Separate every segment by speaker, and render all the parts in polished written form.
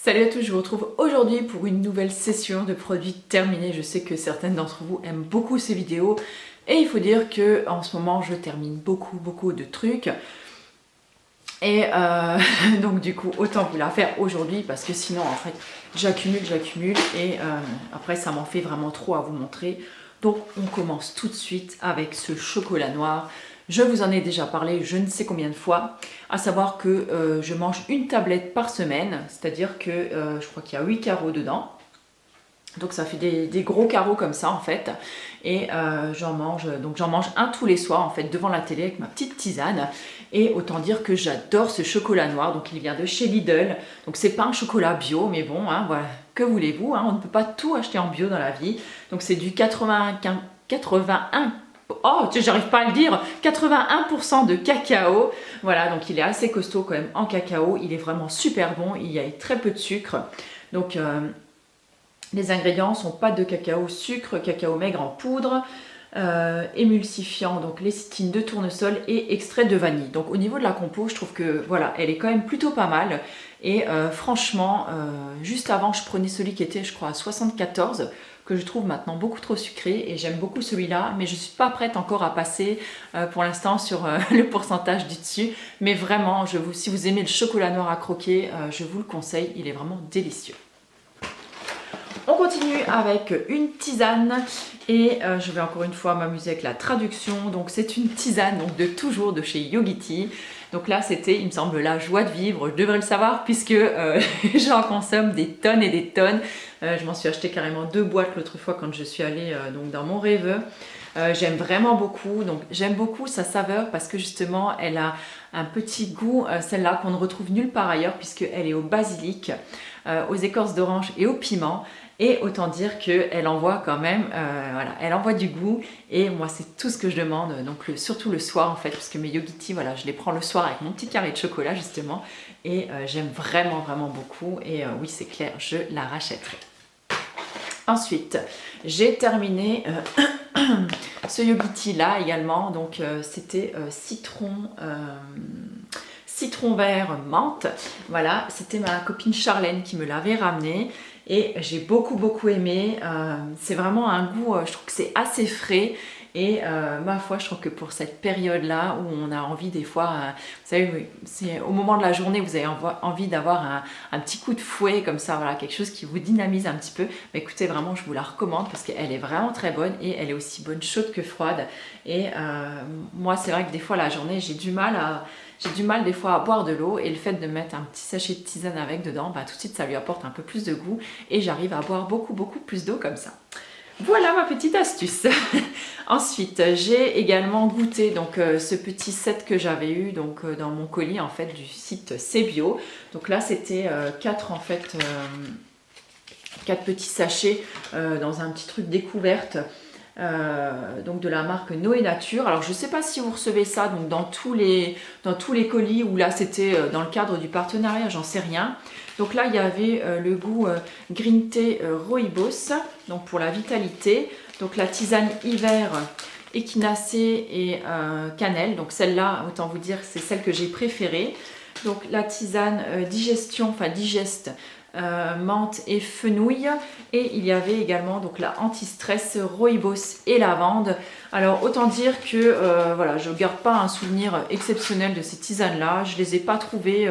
Speaker 1: Salut à tous, je vous retrouve aujourd'hui pour une nouvelle session de produits terminés. Je sais que certaines d'entre vous aiment beaucoup ces vidéos et il faut dire que en ce moment je termine beaucoup de trucs. Et donc du coup autant vous la faire aujourd'hui parce que sinon en fait j'accumule et après ça m'en fait vraiment trop à vous montrer. Donc on commence tout de suite avec ce chocolat noir. Je vous en ai déjà parlé je ne sais combien de fois, à savoir que je mange une tablette par semaine, c'est-à-dire que je crois qu'il y a 8 carreaux dedans. Donc ça fait des gros carreaux comme ça en fait. Et j'en mange un tous les soirs en fait devant la télé avec ma petite tisane. Et autant dire que j'adore ce chocolat noir. Donc il vient de chez Lidl. Donc c'est pas un chocolat bio, mais bon, hein, voilà. Que voulez-vous, hein, on ne peut pas tout acheter en bio dans la vie. Donc c'est du 81. Oh, j'arrive pas à le dire, 81% de cacao. Voilà, donc il est assez costaud quand même en cacao. Il est vraiment super bon. Il y a très peu de sucre. Donc les ingrédients sont pâte de cacao, sucre, cacao maigre en poudre, émulsifiant, donc lécithine de tournesol et extrait de vanille. Donc au niveau de la compo, je trouve que voilà, elle est quand même plutôt pas mal. Et franchement, juste avant, je prenais celui qui était, je crois, à 74, que je trouve maintenant beaucoup trop sucré. Et j'aime beaucoup celui-là, mais je ne suis pas prête encore à passer pour l'instant sur le pourcentage du dessus. Mais vraiment, si vous aimez le chocolat noir à croquer, je vous le conseille, il est vraiment délicieux. On continue avec une tisane et je vais encore une fois m'amuser avec la traduction. Donc c'est une tisane donc, de toujours de chez Yogiti. Donc là c'était, il me semble, la joie de vivre. Je devrais le savoir puisque j'en consomme des tonnes et des tonnes. Je m'en suis acheté carrément 2 boîtes l'autre fois quand je suis allée donc dans mon rêveux. J'aime vraiment beaucoup, donc j'aime beaucoup sa saveur parce que justement elle a un petit goût, celle-là qu'on ne retrouve nulle part ailleurs puisqu'elle est au basilic, aux écorces d'orange et au piment. Et autant dire qu'elle envoie quand même, voilà, elle envoie du goût et moi c'est tout ce que je demande, donc surtout le soir en fait, parce que mes Yogiti, voilà, je les prends le soir avec mon petit carré de chocolat justement et j'aime vraiment beaucoup et oui c'est clair, je la rachèterai. Ensuite, j'ai terminé ce Yogiti là également, donc c'était citron vert menthe. Voilà, c'était ma copine Charlène qui me l'avait ramené et j'ai beaucoup aimé. C'est vraiment un goût, je trouve que c'est assez frais. Et ma foi, je trouve que pour cette période-là où on a envie des fois, vous savez, c'est au moment de la journée, vous avez envie d'avoir un petit coup de fouet comme ça, voilà, quelque chose qui vous dynamise un petit peu. Mais écoutez, vraiment, je vous la recommande parce qu'elle est vraiment très bonne et elle est aussi bonne chaude que froide. Et moi, c'est vrai que des fois, la journée, j'ai du mal des fois à boire de l'eau et le fait de mettre un petit sachet de tisane avec dedans, bah, tout de suite, ça lui apporte un peu plus de goût et j'arrive à boire beaucoup plus d'eau comme ça. Voilà ma petite astuce. Ensuite, j'ai également goûté donc ce petit set que j'avais eu donc dans mon colis en fait du site C'est Bio. Donc là, c'était 4 en fait 4 petits sachets dans un petit truc découverte. Donc de la marque Noé Nature. Alors je ne sais pas si vous recevez ça donc dans tous les colis ou là c'était dans le cadre du partenariat, j'en sais rien. Donc là il y avait le goût Green Tea Rooibos, donc pour la vitalité. Donc la tisane hiver échinacée et cannelle. Donc celle-là, autant vous dire, c'est celle que j'ai préférée. Donc la tisane digestion, enfin digeste. Menthe et fenouil et il y avait également donc la anti-stress rooibos et lavande. Alors autant dire que voilà, je ne garde pas un souvenir exceptionnel de ces tisanes là, je les ai pas trouvées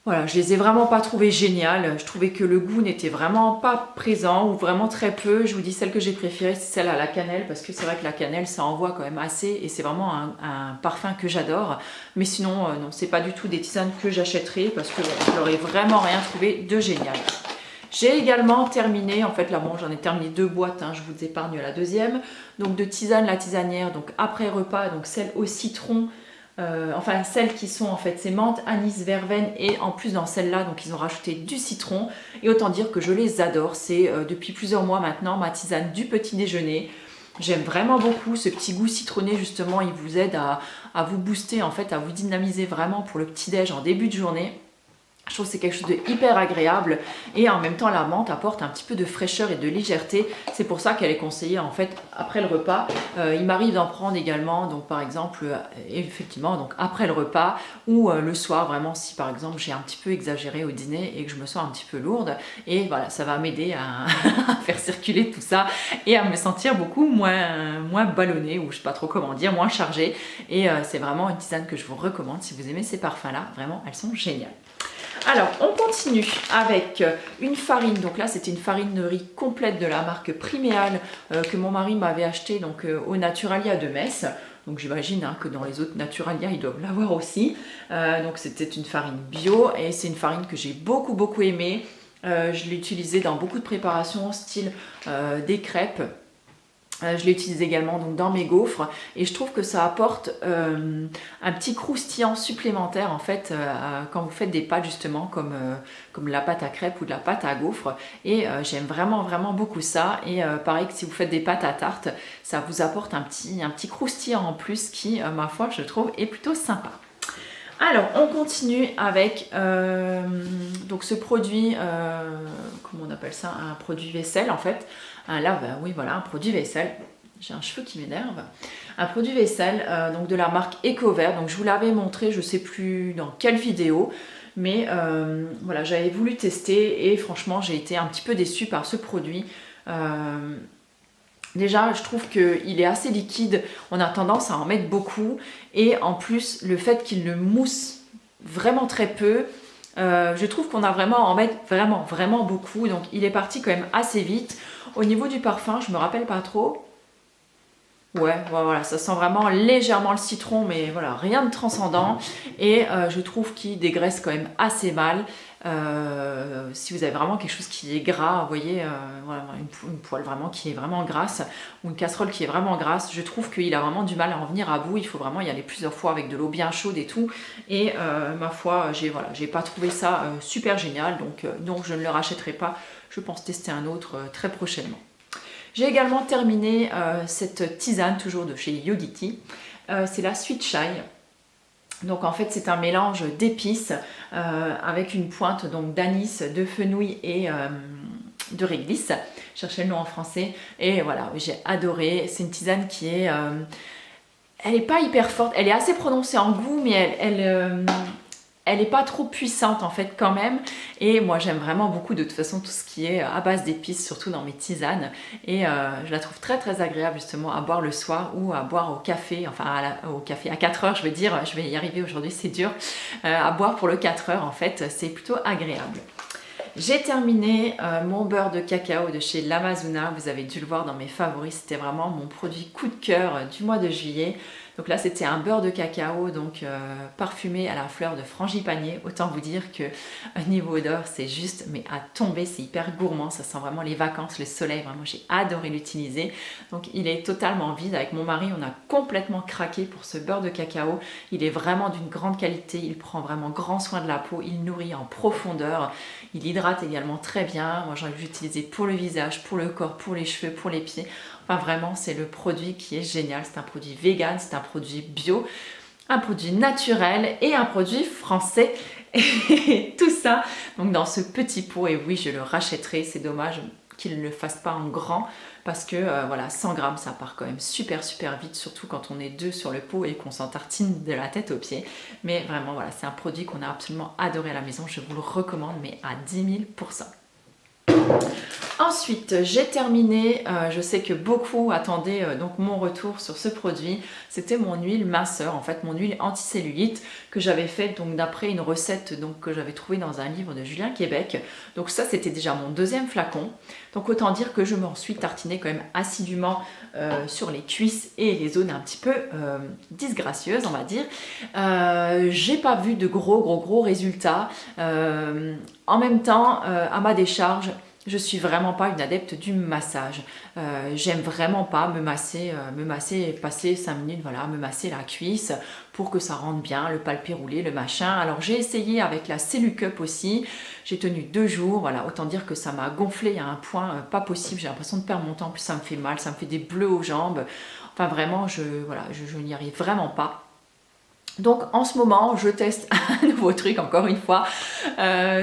Speaker 1: voilà, je les ai vraiment pas trouvées géniales. Je trouvais que le goût n'était vraiment pas présent ou vraiment très peu. Je vous dis, celle que j'ai préférée, c'est celle à la cannelle parce que c'est vrai que la cannelle, ça envoie quand même assez et c'est vraiment un parfum que j'adore. Mais sinon, non, c'est pas du tout des tisanes que j'achèterai parce que je n'aurais vraiment rien trouvé de génial. J'ai également terminé, en fait là bon j'en ai terminé 2 boîtes, hein, je vous épargne la deuxième. Donc de tisane la tisanière, donc après repas, donc celle au citron. Enfin celles qui sont en fait c'est menthe, anis, verveine et en plus dans celle-là donc ils ont rajouté du citron et autant dire que je les adore, c'est depuis plusieurs mois maintenant ma tisane du petit déjeuner. J'aime vraiment beaucoup ce petit goût citronné justement, il vous aide à vous booster en fait, à vous dynamiser vraiment pour le petit déj en début de journée. Je trouve que c'est quelque chose de hyper agréable et en même temps la menthe apporte un petit peu de fraîcheur et de légèreté. C'est pour ça qu'elle est conseillée en fait après le repas. Il m'arrive d'en prendre également, donc par exemple effectivement donc après le repas ou le soir, vraiment si par exemple j'ai un petit peu exagéré au dîner et que je me sens un petit peu lourde, et voilà, ça va m'aider à, à faire circuler tout ça et à me sentir beaucoup moins ballonnée, ou je sais pas trop comment dire, moins chargée. Et c'est vraiment une tisane que je vous recommande si vous aimez ces parfums là, vraiment elles sont géniales. Alors, on continue avec une farine. Donc là, c'était une farine de riz complète de la marque Priméal que mon mari m'avait acheté donc au Naturalia de Metz. Donc j'imagine hein, que dans les autres Naturalia, ils doivent l'avoir aussi. Donc c'était une farine bio et c'est une farine que j'ai beaucoup aimée. Je l'ai utilisée dans beaucoup de préparations, style des crêpes. Je l'ai utilisé également donc, dans mes gaufres et je trouve que ça apporte un petit croustillant supplémentaire en fait quand vous faites des pâtes justement comme la pâte à crêpes ou de la pâte à gaufres, et j'aime vraiment beaucoup ça. Et pareil que si vous faites des pâtes à tarte, ça vous apporte un petit croustillant en plus qui ma foi je trouve est plutôt sympa. Alors on continue avec donc ce produit, comment on appelle ça, un produit vaisselle en fait, un lave, oui voilà, un produit vaisselle, j'ai un cheveu qui m'énerve, un produit vaisselle donc de la marque Ecovert. Donc je vous l'avais montré, je sais plus dans quelle vidéo, mais voilà, j'avais voulu tester et franchement j'ai été un petit peu déçue par ce produit. Déjà, je trouve qu'il est assez liquide, on a tendance à en mettre beaucoup, et en plus, le fait qu'il ne mousse vraiment très peu, je trouve qu'on a vraiment à en mettre vraiment beaucoup, donc il est parti quand même assez vite. Au niveau du parfum, je me rappelle pas trop. Ouais, voilà, ça sent vraiment légèrement le citron, mais voilà, rien de transcendant. Et je trouve qu'il dégraisse quand même assez mal. Si vous avez vraiment quelque chose qui est gras, vous voyez, voilà, une poêle vraiment qui est vraiment grasse, ou une casserole qui est vraiment grasse, je trouve qu'il a vraiment du mal à en venir à bout. Il faut vraiment y aller plusieurs fois avec de l'eau bien chaude et tout. Et ma foi, j'ai pas trouvé ça super génial, donc je ne le rachèterai pas. Je pense tester un autre très prochainement. J'ai également terminé cette tisane, toujours de chez Yogiti. C'est la Sweet Chai. Donc en fait c'est un mélange d'épices avec une pointe donc d'anis, de fenouil et de réglisse. Je cherchais le nom en français. Et voilà, j'ai adoré. C'est une tisane qui est... elle n'est pas hyper forte. Elle est assez prononcée en goût, mais elle n'est pas trop puissante en fait quand même, et moi j'aime vraiment beaucoup de toute façon tout ce qui est à base d'épices, surtout dans mes tisanes, et je la trouve très agréable justement à boire le soir ou à boire au café, enfin au café à 4 heures je veux dire, je vais y arriver aujourd'hui, c'est dur, à boire pour le 4 heures en fait, c'est plutôt agréable. J'ai terminé mon beurre de cacao de chez L'Amazona, vous avez dû le voir dans mes favoris, c'était vraiment mon produit coup de cœur du mois de juillet. Donc là c'était un beurre de cacao donc parfumé à la fleur de frangipanier. Autant vous dire que niveau odeur c'est juste mais à tomber, c'est hyper gourmand, ça sent vraiment les vacances, le soleil, vraiment j'ai adoré l'utiliser. Donc il est totalement vide, avec mon mari on a complètement craqué pour ce beurre de cacao. Il est vraiment d'une grande qualité, il prend vraiment grand soin de la peau, il nourrit en profondeur, il hydrate également très bien. Moi j'en ai utilisé pour le visage, pour le corps, pour les cheveux, pour les pieds. Enfin vraiment c'est le produit qui est génial, c'est un produit vegan, c'est un produit bio, un produit naturel et un produit français, et tout ça donc dans ce petit pot. Et oui je le rachèterai, c'est dommage qu'il ne le fasse pas en grand parce que voilà, 100 grammes ça part quand même super vite, surtout quand on est deux sur le pot et qu'on s'en tartine de la tête aux pieds. Mais vraiment voilà, c'est un produit qu'on a absolument adoré à la maison, je vous le recommande mais à 10 000%. Ensuite, j'ai terminé, je sais que beaucoup attendaient donc mon retour sur ce produit, c'était mon huile minceur, en fait mon huile anticellulite que j'avais faite donc d'après une recette donc, que j'avais trouvée dans un livre de Julien Québec. Donc ça c'était déjà mon deuxième flacon, donc autant dire que je m'en suis tartinée quand même assidûment sur les cuisses et les zones un petit peu disgracieuses on va dire. J'ai pas vu de gros résultats, en même temps à ma décharge, je suis vraiment pas une adepte du massage. J'aime vraiment pas me masser et passer 5 minutes, voilà, me masser la cuisse pour que ça rentre bien, le palpé roulé, le machin. Alors j'ai essayé avec la Cellucup aussi, j'ai tenu 2 jours, voilà, autant dire que ça m'a gonflé à un point pas possible, j'ai l'impression de perdre mon temps, en plus ça me fait mal, ça me fait des bleus aux jambes, enfin vraiment, je n'y arrive vraiment pas. Donc en ce moment, je teste un nouveau truc encore une fois.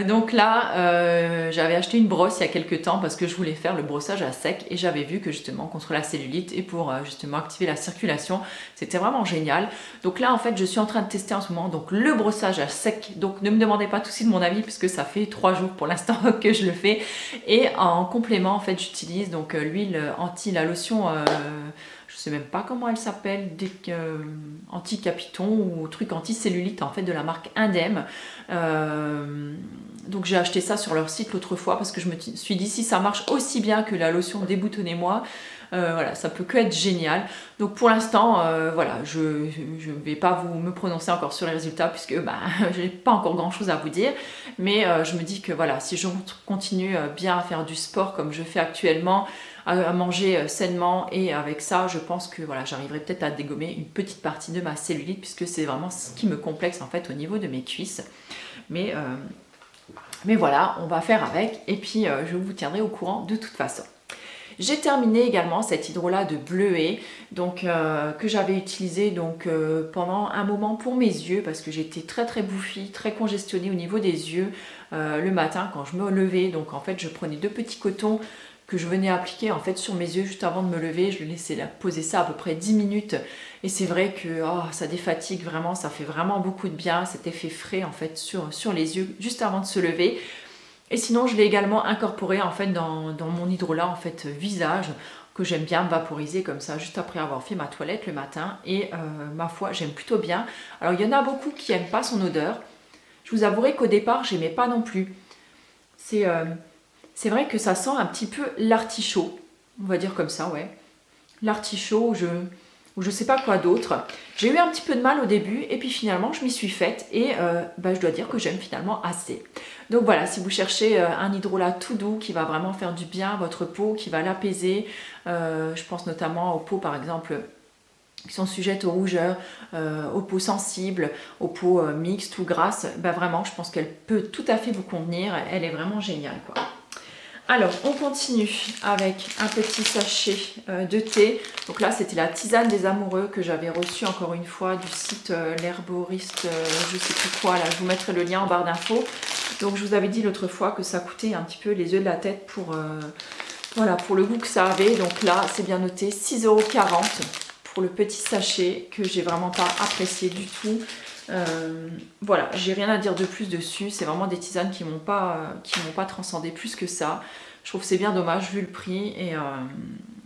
Speaker 1: Donc là, j'avais acheté une brosse il y a quelques temps parce que je voulais faire le brossage à sec et j'avais vu que justement contre la cellulite et pour justement activer la circulation, c'était vraiment génial. Donc là en fait, je suis en train de tester en ce moment donc le brossage à sec. Donc ne me demandez pas tout de suite mon avis puisque ça fait 3 jours pour l'instant que je le fais. Et en complément en fait, j'utilise donc l'huile la lotion je sais même pas comment elle s'appelle, anti-capiton ou truc anti-cellulite en fait de la marque Indem. Donc j'ai acheté ça sur leur site l'autre fois parce que je me suis dit si ça marche aussi bien que la lotion Déboutonnez-moi, voilà, ça peut que être génial. Donc pour l'instant, voilà, je ne vais pas me prononcer encore sur les résultats puisque bah, je n'ai pas encore grand chose à vous dire. Mais je me dis que voilà, si je continue bien à faire du sport comme je fais actuellement, à manger sainement et avec ça, je pense que voilà, j'arriverai peut-être à dégommer une petite partie de ma cellulite puisque c'est vraiment ce qui me complexe en fait au niveau de mes cuisses. Mais voilà, on va faire avec et puis je vous tiendrai au courant de toute façon. J'ai terminé également cet hydrolat de bleuet donc, que j'avais utilisé donc, pendant un moment pour mes yeux parce que j'étais très bouffie, très congestionnée au niveau des yeux le matin quand je me levais. Donc en fait je prenais 2 petits cotons que je venais appliquer en fait sur mes yeux juste avant de me lever. Je le laissais poser ça à peu près 10 minutes et c'est vrai que ça défatigue vraiment, ça fait vraiment beaucoup de bien cet effet frais en fait sur les yeux juste avant de se lever. Et sinon je l'ai également incorporé en fait dans mon hydrolat en fait visage que j'aime bien vaporiser comme ça juste après avoir fait ma toilette le matin et ma foi j'aime plutôt bien. Alors il y en a beaucoup qui n'aiment pas son odeur. Je vous avouerai qu'au départ j'aimais pas non plus. C'est vrai que ça sent un petit peu l'artichaut, on va dire comme ça, ouais. L'artichaut ou je sais pas quoi d'autre. J'ai eu un petit peu de mal au début et puis finalement je m'y suis faite et je dois dire que j'aime finalement assez. Donc voilà, si vous cherchez un hydrolat tout doux qui va vraiment faire du bien à votre peau, qui va l'apaiser, je pense notamment aux peaux par exemple qui sont sujettes aux rougeurs, aux peaux sensibles, aux peaux mixtes ou grasses, vraiment je pense qu'elle peut tout à fait vous convenir, elle est vraiment géniale quoi. Alors, on continue avec un petit sachet de thé. Donc là, c'était la tisane des amoureux que j'avais reçue encore une fois du site l'herboriste, je sais plus quoi. Là, je vous mettrai le lien en barre d'infos. Donc, je vous avais dit l'autre fois que ça coûtait un petit peu les yeux de la tête pour, voilà, pour le goût que ça avait. Donc là, c'est bien noté, 6,40 € pour le petit sachet que j'ai vraiment pas apprécié du tout. Voilà, j'ai rien à dire de plus dessus, c'est vraiment des tisanes qui m'ont pas transcendé plus que ça. Je trouve que c'est bien dommage vu le prix et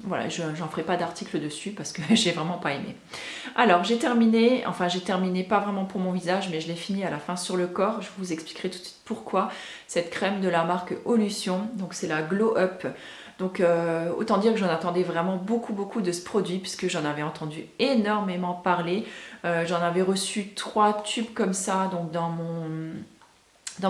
Speaker 1: voilà, j'en ferai pas d'article dessus parce que j'ai vraiment pas aimé. Alors j'ai terminé pas vraiment pour mon visage mais je l'ai fini à la fin sur le corps, je vous expliquerai tout de suite pourquoi. Cette crème de la marque Olution, donc c'est la Glow Up. Donc autant dire que j'en attendais vraiment beaucoup de ce produit puisque j'en avais entendu énormément parler. J'en avais reçu 3 tubes comme ça donc dans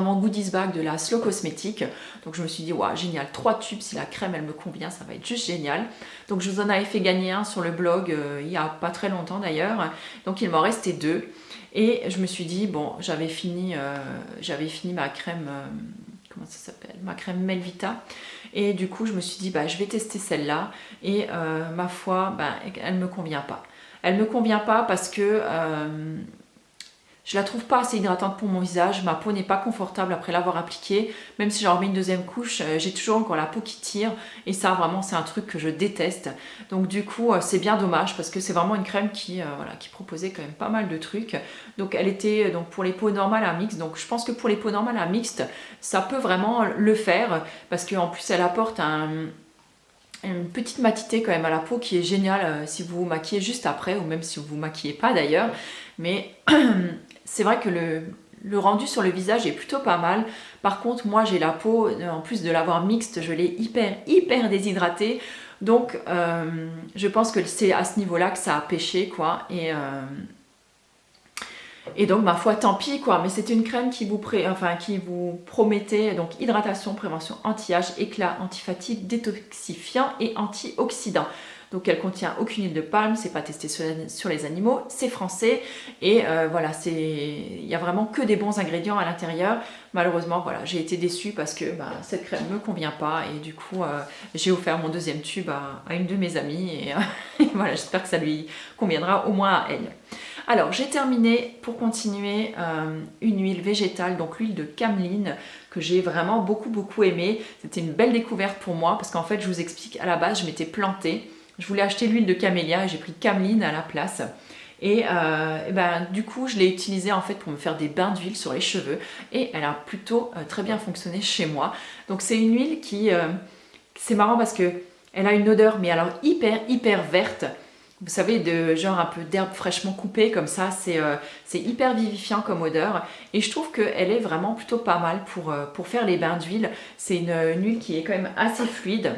Speaker 1: mon goodies bag de la Slow Cosmétique. Donc je me suis dit waouh génial, 3 tubes, si la crème elle me convient ça va être juste génial. Donc je vous en avais fait gagner un sur le blog il y a pas très longtemps d'ailleurs. Donc il m'en restait 2. Et je me suis dit bon j'avais fini ma crème, comment ça s'appelle, ma crème Melvita. Et du coup je me suis dit je vais tester celle-là et ma foi elle me convient pas. Elle me convient pas parce que je la trouve pas assez hydratante pour mon visage, ma peau n'est pas confortable après l'avoir appliquée, même si j'en remets une deuxième couche, j'ai toujours encore la peau qui tire et ça vraiment c'est un truc que je déteste. Donc du coup c'est bien dommage parce que c'est vraiment une crème qui proposait quand même pas mal de trucs. Donc elle était donc pour les peaux normales à mixte, donc je pense que pour les peaux normales à mixte ça peut vraiment le faire parce qu'en plus elle apporte une petite matité quand même à la peau qui est géniale si vous vous maquillez juste après ou même si vous vous maquillez pas d'ailleurs. Mais c'est vrai que le rendu sur le visage est plutôt pas mal. Par contre moi j'ai la peau, en plus de l'avoir mixte, je l'ai hyper déshydratée. Donc je pense que c'est à ce niveau là que ça a pêché quoi. Et donc ma foi tant pis quoi, mais c'est une crème qui vous promettait donc hydratation, prévention anti-âge, éclat, anti-fatigue, détoxifiant et antioxydant. Donc elle contient aucune huile de palme, c'est pas testé sur les animaux, c'est français et voilà, il y a vraiment que des bons ingrédients à l'intérieur. Malheureusement voilà, j'ai été déçue parce que cette crème me convient pas et du coup j'ai offert mon deuxième tube à une de mes amies et voilà, j'espère que ça lui conviendra au moins à elle. Alors j'ai terminé pour continuer une huile végétale, donc l'huile de cameline que j'ai vraiment beaucoup aimée. C'était une belle découverte pour moi parce qu'en fait je vous explique, à la base je m'étais plantée. Je voulais acheter l'huile de camélia et j'ai pris cameline à la place. Et ben, du coup, je l'ai utilisée en fait pour me faire des bains d'huile sur les cheveux et elle a plutôt très bien fonctionné chez moi. Donc c'est une huile qui, c'est marrant parce que elle a une odeur mais alors hyper verte. Vous savez, de genre un peu d'herbe fraîchement coupée comme ça, c'est hyper vivifiant comme odeur et je trouve qu'elle est vraiment plutôt pas mal pour faire les bains d'huile. C'est une huile qui est quand même assez fluide.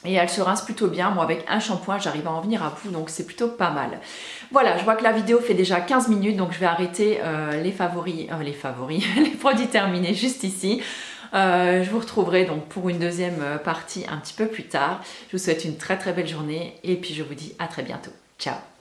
Speaker 1: Et elle se rince plutôt bien. Moi, avec un shampoing, j'arrive à en venir à bout, donc c'est plutôt pas mal. Voilà, je vois que la vidéo fait déjà 15 minutes, donc je vais arrêter les produits terminés juste ici. Je vous retrouverai donc pour une deuxième partie un petit peu plus tard. Je vous souhaite une très belle journée et puis je vous dis à très bientôt. Ciao!